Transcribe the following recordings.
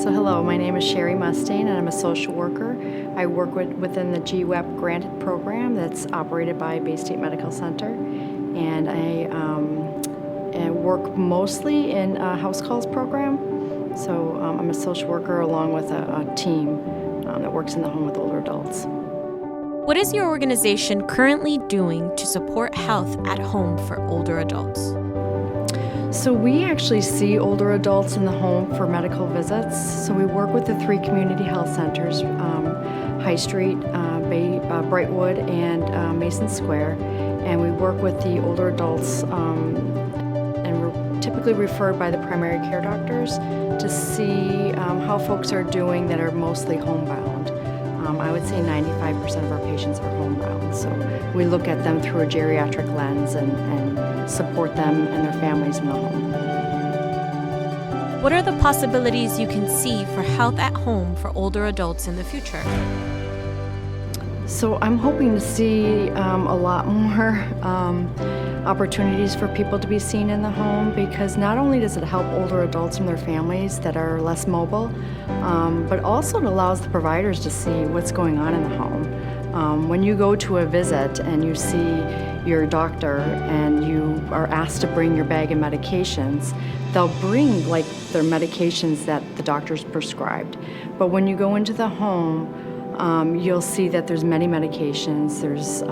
So hello, my name is Sherry Mustang and I'm a social worker. I work within the GWEP granted program that's operated by Bay State Medical Center, and I work mostly in a house calls program. So I'm a social worker along with a team that works in the home with older adults. What is your organization currently doing to support health at home for older adults? So we actually see older adults in the home for medical visits. So we work with the 3 community health centers, High Street, Brightwood, and Mason Square. And we work with the older adults, and we're typically referred by the primary care doctors to see how folks are doing that are mostly homebound. I would say 95% of our patients are homebound. So we look at them through a geriatric lens and support them and their families in the home. What are the possibilities you can see for health at home for older adults in the future? So I'm hoping to see a lot more opportunities for people to be seen in the home, because not only does it help older adults and their families that are less mobile, but also it allows the providers to see what's going on in the home. When you go to a visit and you see your doctor and you are asked to bring your bag of medications, they'll bring like their medications that the doctor's prescribed. But when you go into the home, you'll see that there's many medications. There's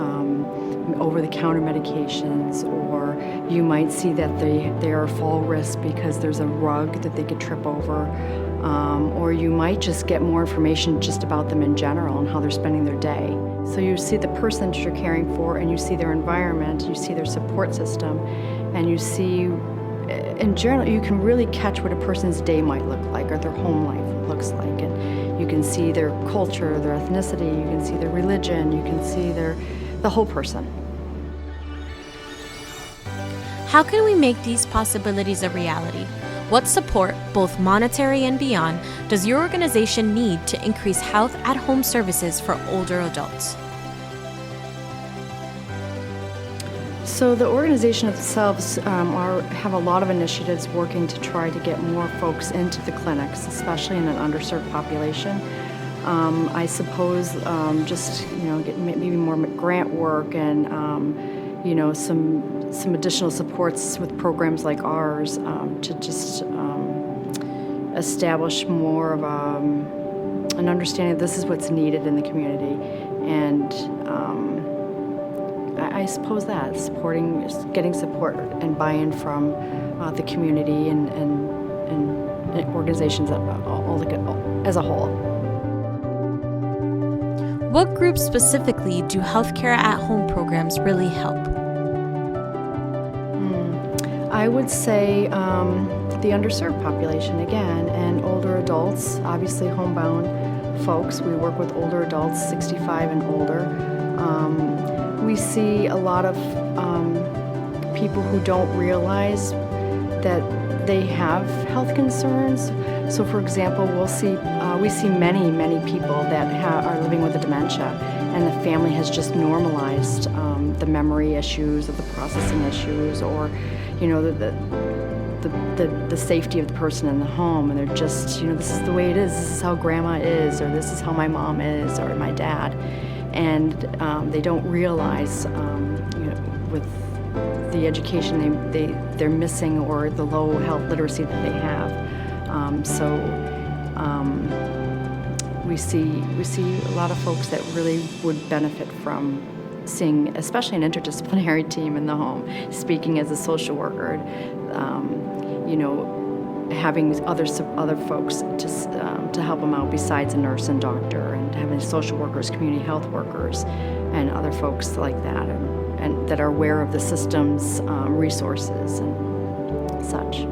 over-the-counter medications, or you might see that they are fall risk because there's a rug that they could trip over, or you might just get more information just about them in general and how they're spending their day. So you see the person that you're caring for, and you see their environment, you see their support system, and you see, in general, you can really catch what a person's day might look like or their home life looks like. And you can see their culture, their ethnicity, you can see their religion, you can see the whole person. How can we make these possibilities a reality? What support, both monetary and beyond, does your organization need to increase health at home services for older adults? So the organization themselves have a lot of initiatives working to try to get more folks into the clinics, especially in an underserved population. I suppose just get maybe more grant work and some additional supports with programs like ours to just establish more of an understanding of this is what's needed in the community. And I suppose that getting support and buy-in from the community and organizations as a whole. What groups specifically do healthcare at home programs really help? I would say the underserved population again, and older adults, obviously homebound folks. We work with older adults, 65 and older. We see a lot of people who don't realize that they have health concerns. So, for example, we see many people that are living with a dementia, and the family has just normalized the memory issues or the processing issues, or the safety of the person in the home, and they're just this is the way it is. This is how grandma is, or this is how my mom is, or my dad. And they don't realize, with the education they're missing, or the low health literacy that they have. We see a lot of folks that really would benefit from seeing, especially an interdisciplinary team in the home. Speaking as a social worker, having other folks to help them out besides a nurse and doctor, and having social workers, community health workers, and other folks like that, and that are aware of the system's resources and such.